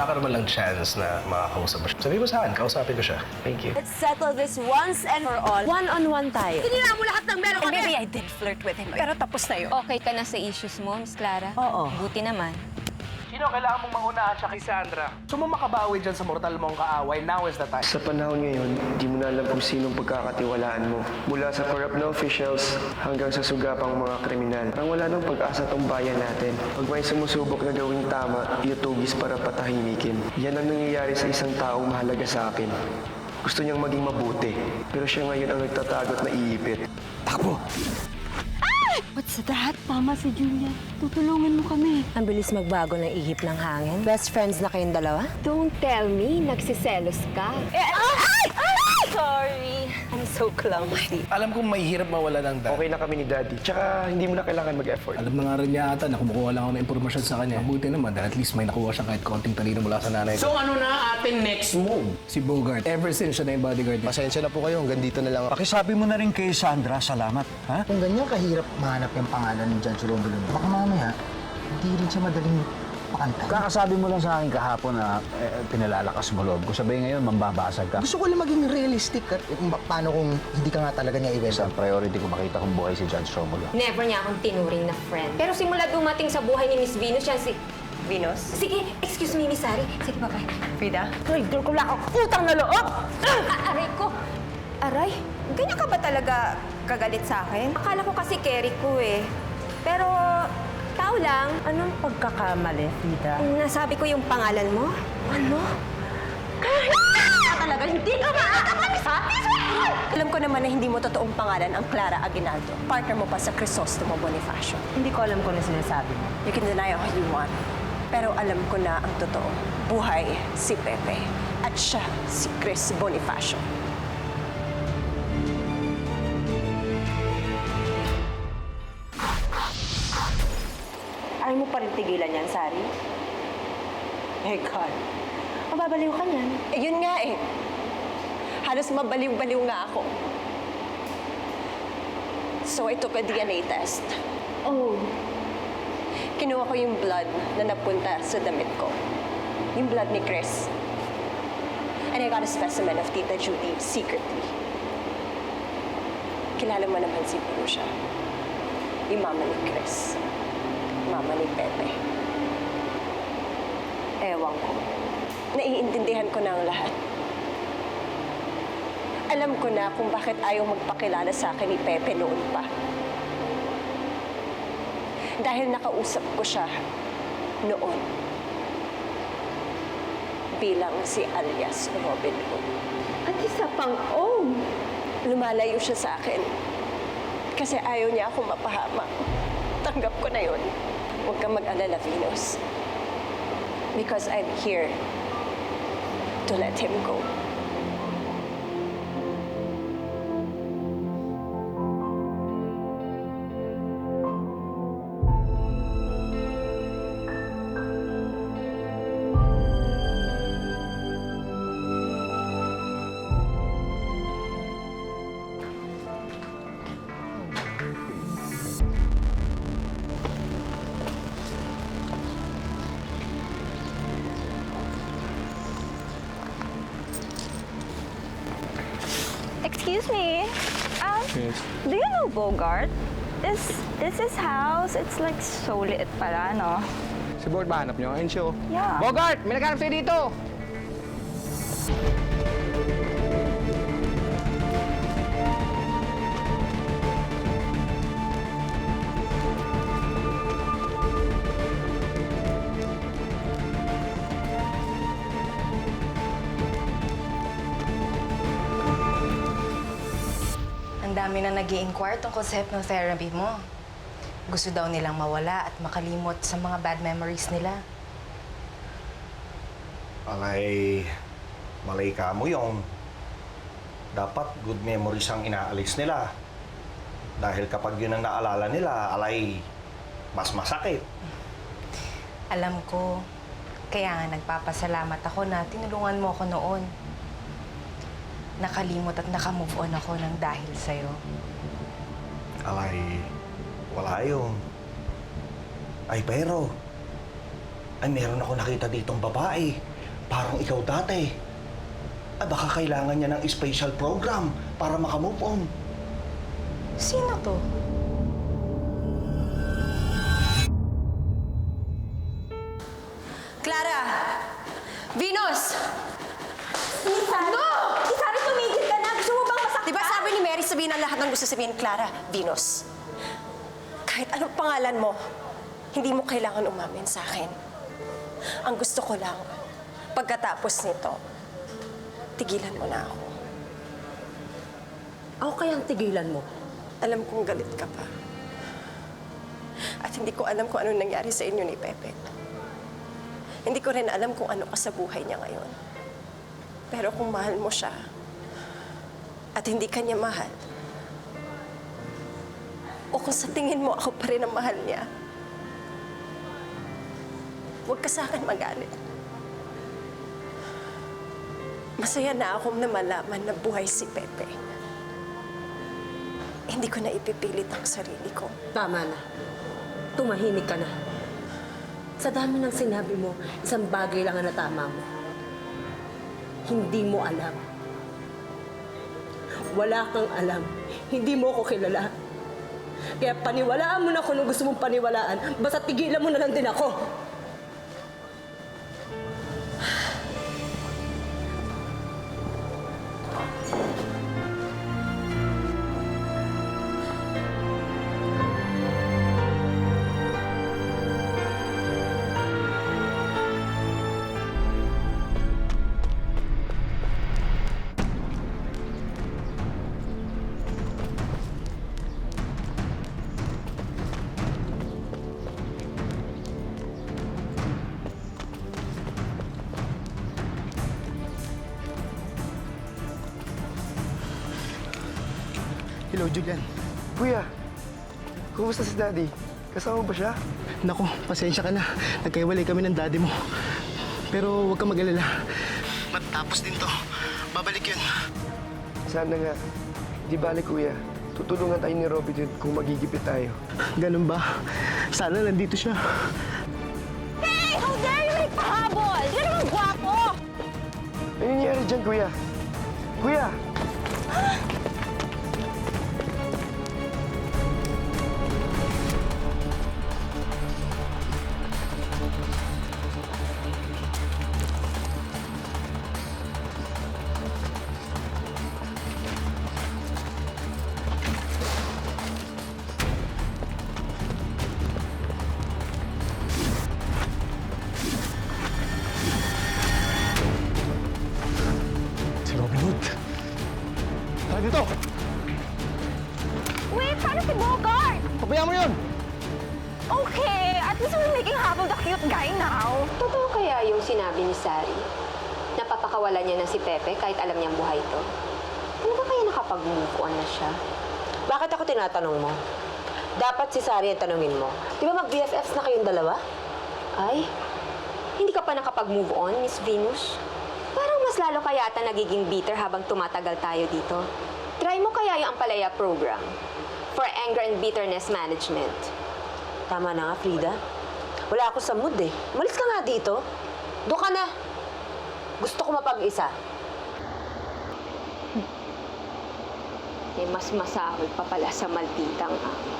magkakaroon lang chance na makakausap mo siya, sabihin mo sa akin, kausapin ko siya. Thank you. Let's settle this once and for all. One-on-one tayo. Tinira mo lahat ng meron And kami! maybe I did flirt with him. Pero tapos na yun. Okay ka na sa issues mo, Miss Clara? Oo. Buti naman. Sino kailangan mong maunaan siya kay Sandra? Gusto mo makabawi dyan sa mortal mong kaaway, now is the time. Sa panahon ngayon, di mo na alam kung sinong pagkakatiwalaan mo. Mula sa corrupt na officials hanggang sa sugapang mga kriminal. Parang wala nang pag-asa tong bayan natin. Pag may sumusubok na gawing tama, itugis para patahimikin. Yan ang nangyayari sa isang taong mahalaga sa akin. Gusto niyang maging mabuti, pero siya ngayon ang nagtatago at naiipit. Takbo! What's that? Tama si Julia. Tutulungan mo kami. Ang bilis magbago ng ihip ng hangin. Best friends na kayong dalawa? Don't tell me, nagsiselos ka. Sorry. I'm so clumsy. Alam kong mahirap mawala ng dad. Okay na kami ni Daddy. Tsaka hindi mo na kailangan mag-effort. Alam na nga rin niya ata na kumukuha lang ako ng impormasyon sa kanya. Mabuti naman dahil at least may nakuha siya kahit konting talino mula sa nanay ko. So ano na ating next move? Si Bogart, ever since siya na yung bodyguard niya. Pasensya na po kayo, hanggang dito na lang ako. Pakisabi mo na rin kay Sandra, salamat, ha? Kung ganyan kahirap mahanap yung pangalan ni John Chulombolon, baka mamaya, hindi rin siya madaling pakantay. Kakasabi mo lang sa akin kahapon na pinalalakas mo loob ko. Sabihin ngayon, mambabasag ka. Gusto ko lang maging realistic at kung paano kung hindi ka nga talaga niya Sa i-web. priority ko makita kung buhay si Judge Romulo. Never niya akong tinuring na friend. Pero simula dumating sa buhay ni Miss Venus, siya si... Venus? Sige, excuse me, Miss Sari. Sige, bye-bye. Frida? Traitor ko lang ako. Utang na loob! Aray ko. Aray, ganyan ka ba talaga kagalit sa akin? Akala ko kasi carry ko eh. Pero, tao lang. Anong pagkakamali, Frida? Nasabi ko yung pangalan mo. Ano? Talaga, hindi ka makakapag-satisfy! Alam ko naman na hindi mo totoong pangalan ang Clara Aguinaldo. Partner mo pa sa Crisostomo Bonifacio. Hindi ko alam kung ano sinasabi mo. You can deny all you want. Pero alam ko na ang totoo. Buhay si Pepe. At siya si Chris Bonifacio. Ayaw mo pa rin tigilan yan, Sari? Eh, God. Mababaliw ka niyan. Eh, yun nga eh. Halos mabaliw-baliw nga ako. So I took a DNA test. Oh, Kinuha ko yung blood na napunta sa damit ko. Yung blood ni Chris. And I got a specimen of Tita Judy secretly. Kilala mo naman siguro siya. Yung mama ni Chris. Mama ni Pepe. Ewan ko. Naiintindihan ko na ang lahat. Alam ko na kung bakit ayaw magpakilala sa akin ni Pepe noon pa. Dahil nakausap ko siya noon bilang si alias Robin Hood. at isa pang Lumalayo siya sa akin kasi ayaw niya akong mapahamak. Tanggap ko na yun. Huwag kang mag-alala, Venus. Because I'm here to let him go. Excuse me. Do you know Bogart? This his house. It's like so liit pala, no? Si Bogart ba hanap niyo? Ayun siya. Yeah. Bogart! May naghanap sa'yo dito! Ang dami na nag-i-inquire tungkol sa hypnotherapy mo. Gusto daw nilang mawala at makalimot sa mga bad memories nila. Alay, malay ka mo yung dapat good memories ang inaalis nila. Dahil kapag yun ang naalala nila, alay, mas masakit. Alam ko, kaya nga nagpapasalamat ako na tinulungan mo ako noon. Nakalimot at nakamove on ako ng dahil sa'yo. Alay, wala yun. Ay, pero, ay meron ako nakita ditong babae Parang ikaw dati. Baka kailangan niya ng special program para makamove on. Sino to? Clara! Venus! No! Isari, tumigil ka na! Gusto mo bang masaktan? Diba sabi ni Mary, sabihin ang lahat ng gusto sabihin, Clara, Venus. Kahit anong pangalan mo, hindi mo kailangan umamin sa akin. Ang gusto ko lang, pagkatapos nito, tigilan mo na ako. Ako kayang tigilan mo. Alam kong galit ka pa. At hindi ko alam kung ano nangyari sa inyo ni Pepe. Hindi ko rin alam kung ano ka sa buhay niya ngayon. Pero kung mahal mo siya, at hindi ka niya mahal, o kung sa tingin mo ako pa rin ang mahal niya, huwag ka sa akin magalit. Masaya na akong na malaman na buhay si Pepe. Hindi ko na ipipilit ang sarili ko. Tama na. Tumahimik ka na. Sa dami ng sinabi mo, isang bagay lang ang natama mo. Hindi mo alam. Wala kang alam. Hindi mo ko kilala. Kaya paniwalaan mo na kung gusto mong paniwalaan, basta tigilan mo na lang din ako. Hello, Julian. Kuya, kumusta si Daddy? Kasama ba siya? Naku, pasensya ka na. Nagkaiwalay kami ng daddy mo. Pero huwag kang mag-alala. Matapos din to. Babalik yun. Sana nga. Di bale, Kuya. Tutulungan tayo ni Robby dun kung magigipit tayo. Ganun ba? Sana nandito siya. Hey! How dare you make pahabol? Yan naman gwapo! Ano nangyari dyan, Kuya? Kuya! Si Robin Hood. Tara dito! Wait, paano si Bogart? Pabayaan mo yun! Okay, at least we're making Habol the cute guy now. Totoo kaya yung sinabi ni Sari? Napapakawalan niya na si Pepe kahit alam niyang buhay ito. Ano ba kaya nakapag-move on na siya? Bakit ako tinatanong mo? Dapat si Sari ang tanungin mo. Di ba mag-BFFs na kayong dalawa? Ay, hindi ka pa nakapag-move on, Miss Venus? Parang mas lalo kaya ata nagiging bitter habang tumatagal tayo dito. Try mo kaya yung Ampalaya program for anger and bitterness management. Tama na nga, Frida. Wala ako sa mood eh. Umalis ka nga dito. Doon ka na. Gusto ko mapag-isa. Eh, mas masahol pa pala sa malditang amo.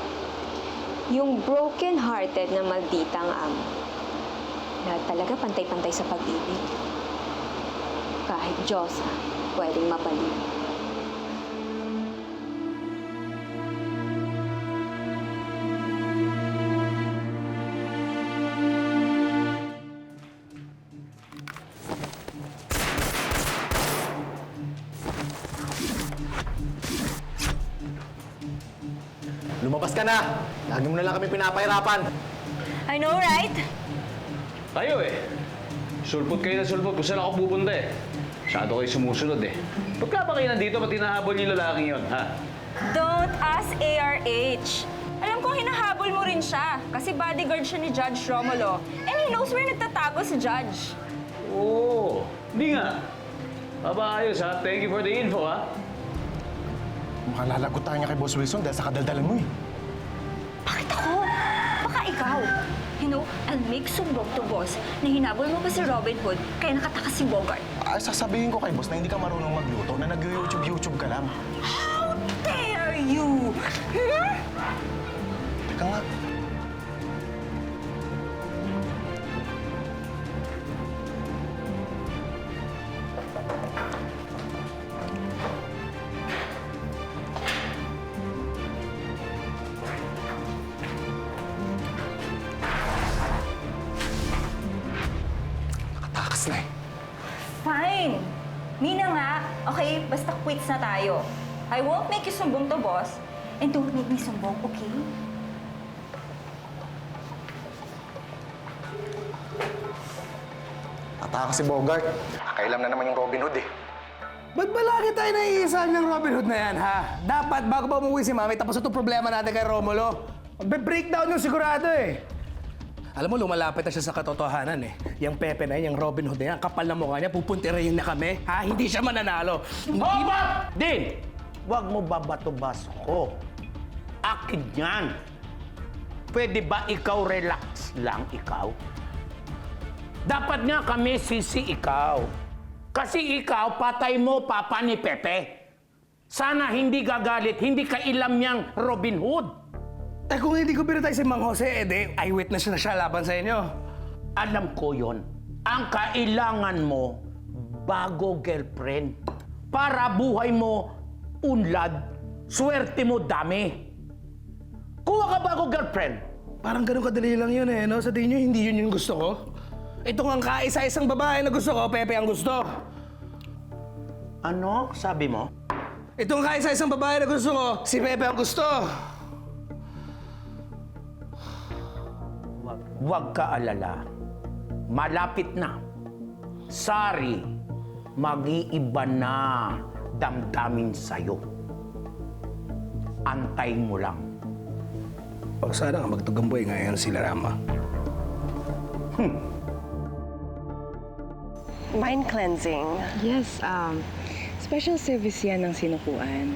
Yung broken-hearted na malditang amo. Lahat talaga pantay-pantay sa pag-ibig. Kahit Diyosa, pwedeng mapaliw. Lumabas ka na! Lagi mo na lang kami pinapahirapan. I know, right? Tayo eh. Sulpot kayo na sulpot kung saan ako pupunta eh. Masyado kayo sumusunod eh. Ba't ka ba kayo nandito? Ba't hinahabol yung lalaking yun, ha? Don't ask ARH. Alam kong hinahabol mo rin siya kasi bodyguard siya ni Judge Romulo. And he knows where nagtatago si Judge. Oo. Hindi nga. Ayos ha. Thank you for the info ha. Mukhang lalagot tayo niya kay Boss Wilson dahil sa kadaldalan mo eh. Bakit ako? Baka ikaw. You know, I'll make sumbong to boss na hinabol mo pa si Robin Hood kaya nakatakas si Bogart. Sasabihin ko kay boss na hindi ka marunong magluto, na nag-YouTube ka lang. How dare you? Hmm? Teka nga. Nakatakas na eh. Fine. Nina nga. Okay, basta quits na tayo. I won't make you sumbong to boss. And don't make me sumbong, okay? Atakas si Bogart. Nakailam na naman yung Robin Hood eh. Ba't ba lagi tayo naiisahan ng Robin Hood na yan, ha? Dapat bago pa umuwi si Mami, tapos ito problema natin kay Romulo. Magbe-breakdown yung sigurado eh. Alam mo, lumalapit na siya sa katotohanan eh. Yung Pepe na yan, yung Robin Hood na yan, kapal na mukha niya, pupuntirayin na kami. Ha? Hindi siya mananalo. Hopa! Din! Huwag mo babato-baso ko. Akin yan. Pwede ba ikaw relax lang ikaw? Dapat nga kami sisi ikaw. Kasi ikaw, patay mo papa ni Pepe. Sana hindi gagalit, hindi ka ilam niyang Robin Hood. Eh kung hindi ko pinatay si Mang Jose, eyewitness na siya laban sa inyo. Alam ko yon. Ang kailangan mo, bago girlfriend. Para buhay mo unlad, swerte mo dami. Kuha ka bago girlfriend. Parang ganun kadali lang yun eh, no? Sa tingin nyo, hindi yun yung gusto ko? Ito nga kaisa-isang babae na gusto ko, Pepe ang gusto. Ano? Sabi mo? Ito nga kaisa-isang babae na gusto ko, si Pepe ang gusto. Huwag ka alala. Malapit na. Sorry, mag-iiba na damdamin sa'yo. Antayin mo lang. Pag sana nga magtugamboy ngayon sila Rama. Mind cleansing. Yes, special service yan ng sinukuan.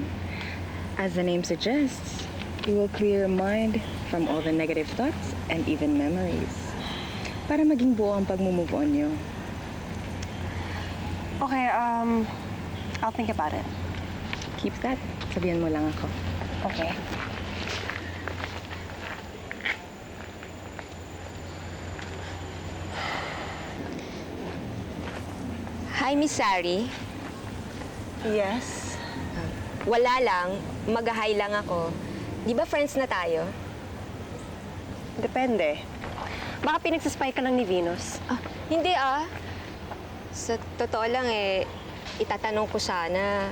As the name suggests, you will clear your mind from all the negative thoughts and even memories. Para maging buo ang pag-move on nyo. Okay, I'll think about it. Keep that. Sabihan mo lang ako. Okay. Hi, Miss Sari. Yes? Wala lang. Mag-hi lang ako. Di ba friends na tayo? Depende. Baka pinagsaspy ka lang ni Venus. Hindi ah. Sa totoo lang itatanong ko sana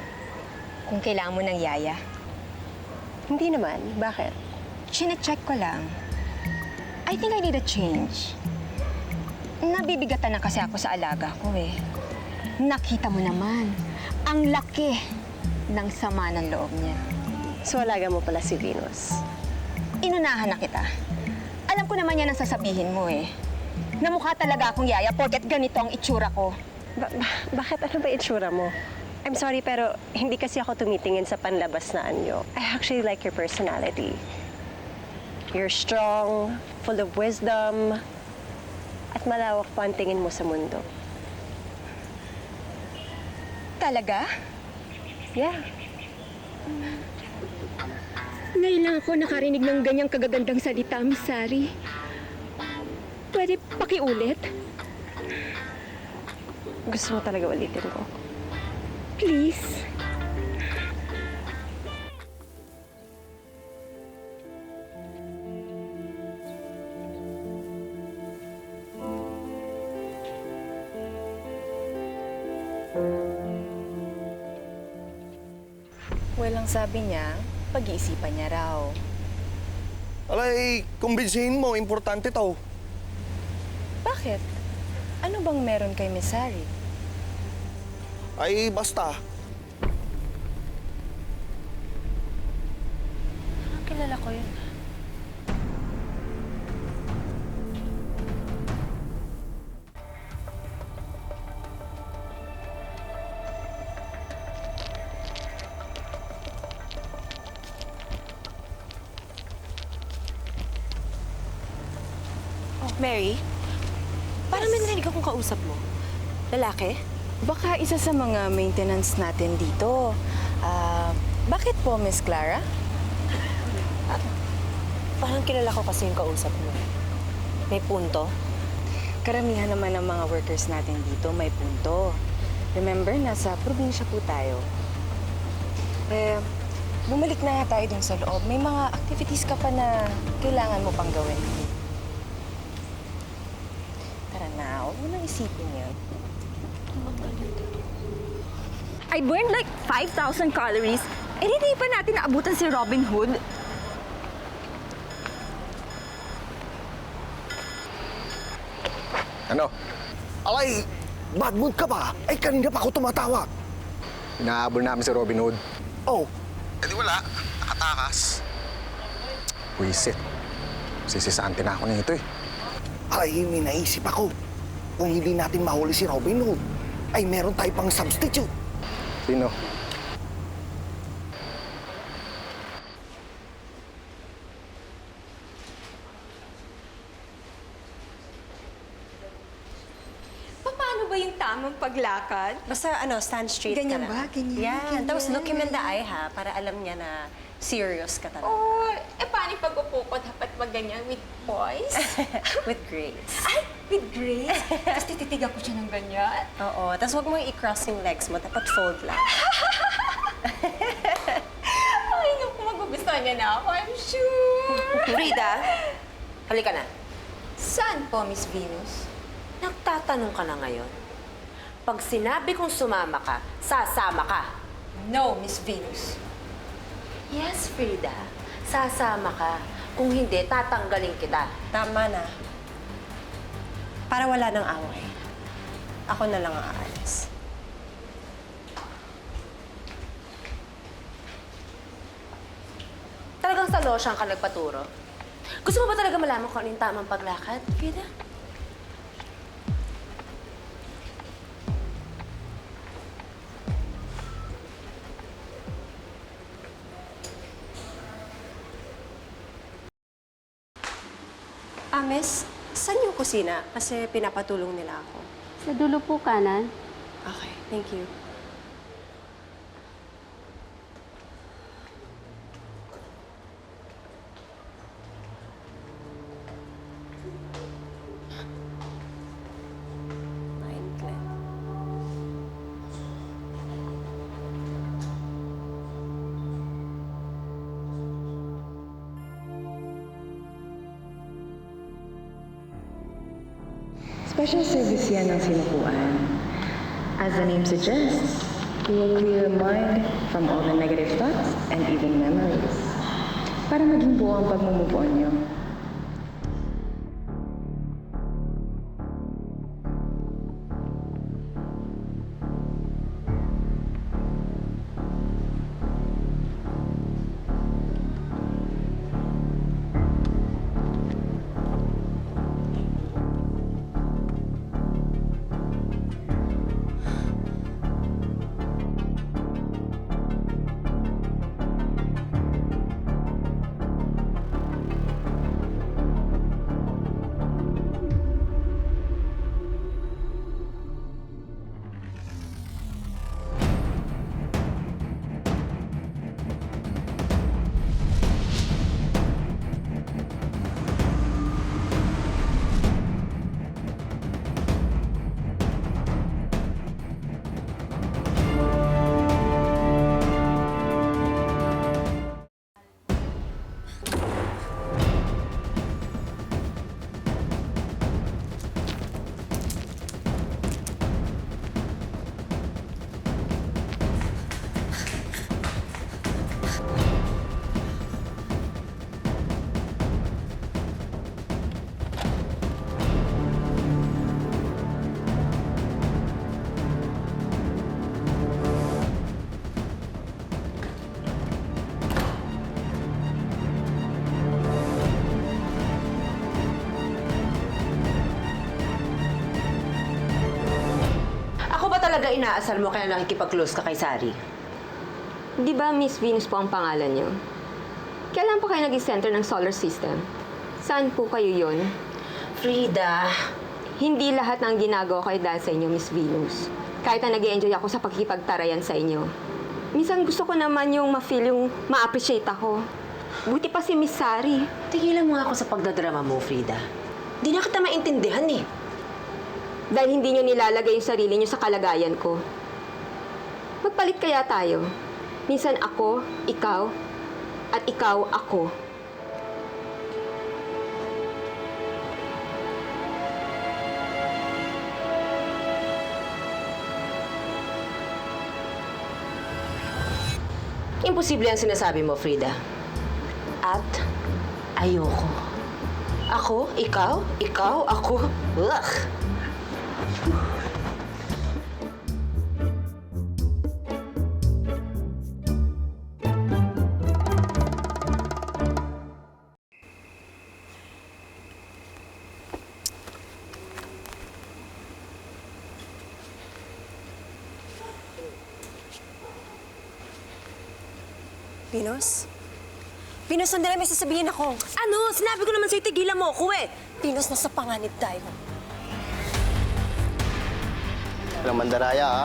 kung kailangan mo ng yaya. Hindi naman. Bakit? Chine-check ko lang. I think I need a change. Nabibigatan na kasi ako sa alaga ko eh. Nakita mo naman, ang laki ng sama ng loob niya. So, alaga mo pala si Venus. Inunahan na kita. Alam ko naman yan ang sasabihin mo eh. Namukha talaga akong yaya porket ganito ang itsura ko. Bakit? Ano ba itsura mo? I'm sorry, pero hindi kasi ako tumitingin sa panlabas na anyo. I actually like your personality. You're strong, full of wisdom, at malawak pa ang tingin mo sa mundo. Talaga? Yeah. Ngayon lang ako nakarinig ng ganyang kagagandang salita, Miss Sari. Pwede pakiulit? Gusto mo talaga ulitin ko? Please? Walang sabi niya, pag-iisipan niya raw. Alay, kumbinsihin mo, importante to. Bakit? Ano bang meron kay Miss Sari? Ay, basta. Kilala ko yun. Mary, parang may narinig akong kausap mo. Lalaki? Baka isa sa mga maintenance natin dito. Bakit po, Miss Clara? Parang kilala ko kasi yung kausap mo. May punto? Karamihan naman ng mga workers natin dito may punto. Remember, nasa probinsya po tayo. Bumalik na nga tayo dun sa loob. May mga activities ka pa na kailangan mo pang gawin. Tara na, huwag mo nang isipin yun. I burned like 5,000 calories. Eh, hindi pa natin naabutan si Robin Hood. Ano? Alay, bad mood ka ba? Ay, kanina pa ako tumatawag. Hinahabol namin si Robin Hood. Oh, edi wala. Nakatakas. Wisit. Sisisante na ako nito eh. Ay, may naisip ako. Kung hindi natin mahuli si Robin Hood, ay meron tayo pang substitute. Sino? Paano ba yung tamang paglakad? Basta stand straight Ganyan ka ba? lang. Ganyan, Yan. ganyan. Tapos look him in the eye, ha? Para alam niya na serious ka talaga. Oh, paano pag upo ko dapat ganyan with poise? With grace. Ay, with grace? Tapos tititigan ko siya ng ganyan? Oo. Tapos huwag mo i-cross yung legs mo. Dapat fold lang. Ay, naku, magugustuhan niya na ako, I'm sure. Frida, halika na. Saan po, Miss Venus? Nagtatanong ka na ngayon. Pag sinabi kong sumama ka, sasama ka. No, Miss Venus. Yes, Frida. Sasama ka. Kung hindi, tatanggalin kita. Tama na. Para wala nang away. Ako na lang ang aalis. Talagang sa losyang ka nagpaturo? Gusto mo ba talaga malaman kung ano yung tamang paglakad, Frida? Miss, saan yung kusina? Kasi pinapatulong nila ako. Sa dulo po kanan. Okay, thank you. Special service yan ang sinukuan. As the name suggests, we will clear your mind from all the negative thoughts and even memories. Para maging buo ang pag-move on nyo. Talaga inaasal mo kaya nakikipag-close ka kay Sari? Di ba Miss Venus po ang pangalan niyo? Kailan po kayo naging center ng solar system? Saan po kayo yun? Frida, hindi lahat ng ginagawa ko ay dahil sa inyo, Miss Venus. Kahit na nag-enjoy ako sa pagkipagtarayan sa inyo. Minsan gusto ko naman yung ma-feel yung ma-appreciate ako. Buti pa si Miss Sari. Tigilan mo nga ako sa pagdadrama mo, Frida. Di na kita maintindihan eh. Dahil hindi nyo nilalagay yung sarili nyo sa kalagayan ko. Magpalit kaya tayo. Minsan ako, ikaw, at ikaw, ako. Imposible ang sinasabi mo, Frida. At ayoko. Ako, ikaw, ako. Ugh! Venus? Venus, sandali, may sasabihin ako. Ano? Sinabi ko naman sa'yo, tigilan mo ako eh. Venus, nasa panganib tayo. Walang mandaraya, ha?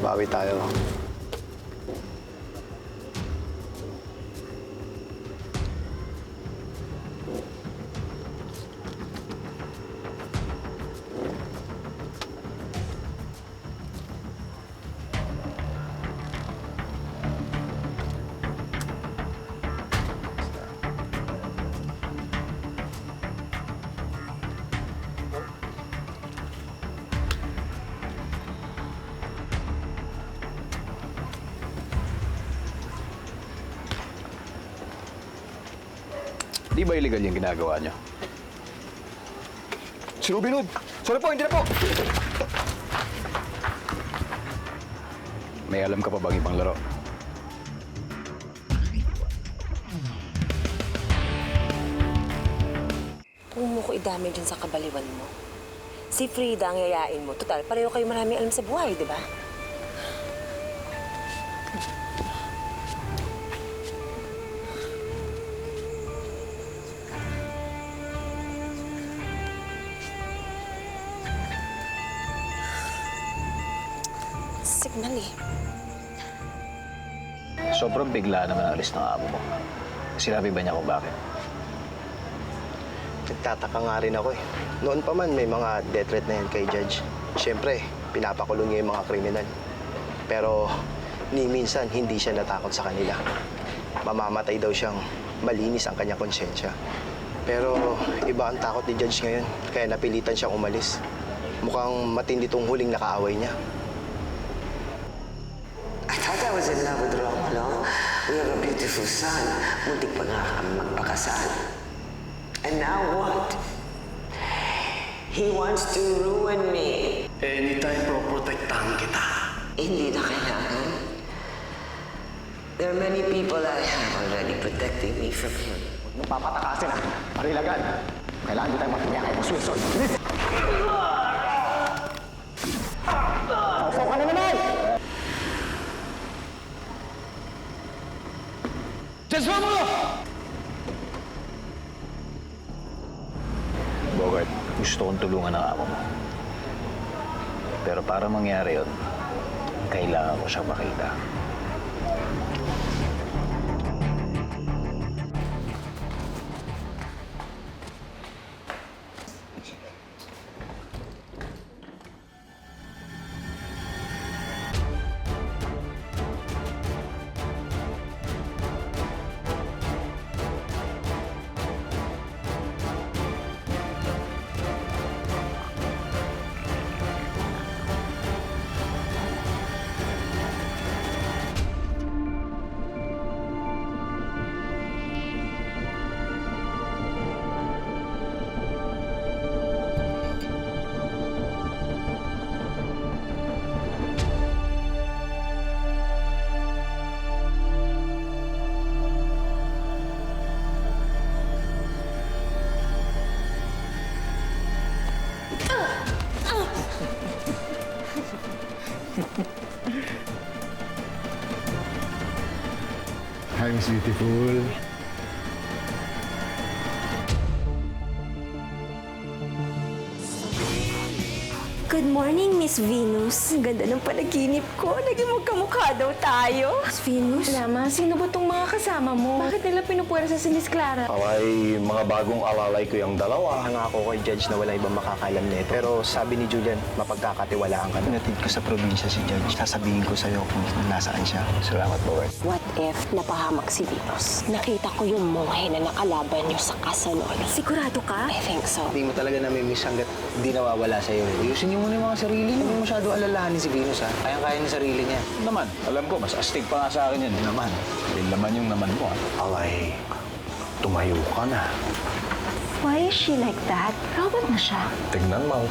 Bawi tayo. Di ba illegal yung ginagawa nyo? Si Robin Hood! Sorry po, hindi na po! May alam ka pa bang ibang laro? Huwag mo ko idamay dyan sa kabaliwan mo. Si Frida ang yayain mo. Total, pareho kayo marami alam sa buhay, di ba? Signal eh. Sobrang bigla naman ang alis ng amo mo. Sinabi ba niya kung bakit? Nagtataka nga rin ako eh. Noon pa man may mga death threat na yan kay Judge. Siyempre, pinapakulong niya yung mga kriminal. Pero ni minsan hindi siya natakot sa kanila. Mamamatay daw siyang malinis ang kanyang konsensya. Pero iba ang takot ni Judge ngayon, kaya napilitan siyang umalis. Mukhang matindi tong huling nakaaway niya. I thought I was in love with Romulo. We have a beautiful son. Muntik pa nga kami magpakasal. And now what? He wants to ruin me. Anytime proprotektahan kita. Hindi na kailangan. There are many people I have already protecting me from him. Papatakasin ah! Parilagan! Kailangan din tayo mapinya kay Boss Wilson. Bilis! Sausaw ka na naman! Judge Romulo! Bogart, gusto kong tulungan ang amo mo. Pero para mangyari yun, kailangan ko siya makita. Hi, Miss Beautiful. Good morning, Miss Venus. Ang ganda ng panaginip ko. Naging magkamukha daw tayo. Miss Venus? Lama, sino ba tong mga kasama mo? Bakit nila pinupuwersa si Miss Clara? Ay, mga bagong alalay ko yung dalawa. Nangako kay Judge na wala ibang makakalam nito. Pero sabi ni Julian, mapagkakatiwalaan ka. Natid ko sa probinsya si Judge. Sasabihin ko sa'yo kung nasaan siya. Salamat, Lord. What if napahamak si Venus? Nakita ko yung monghe na nakalaban niyo sa Casanol. Sigurado ka? I think so. Hindi mo talaga namimiss hanggat hindi nawawala sa'yo. Ayusin niyo muna yung mga sarili niyo. Hindi mo masyado alalahanin si Venus, ha? Kayang-kaya niya sarili niya. Naman, alam ko, mas astig pa nga sa akin yan. Naman. May laman yung naman mo, ha? Alay, tumayo ka na. Why is she like that? Robot na siya. Tignan mo.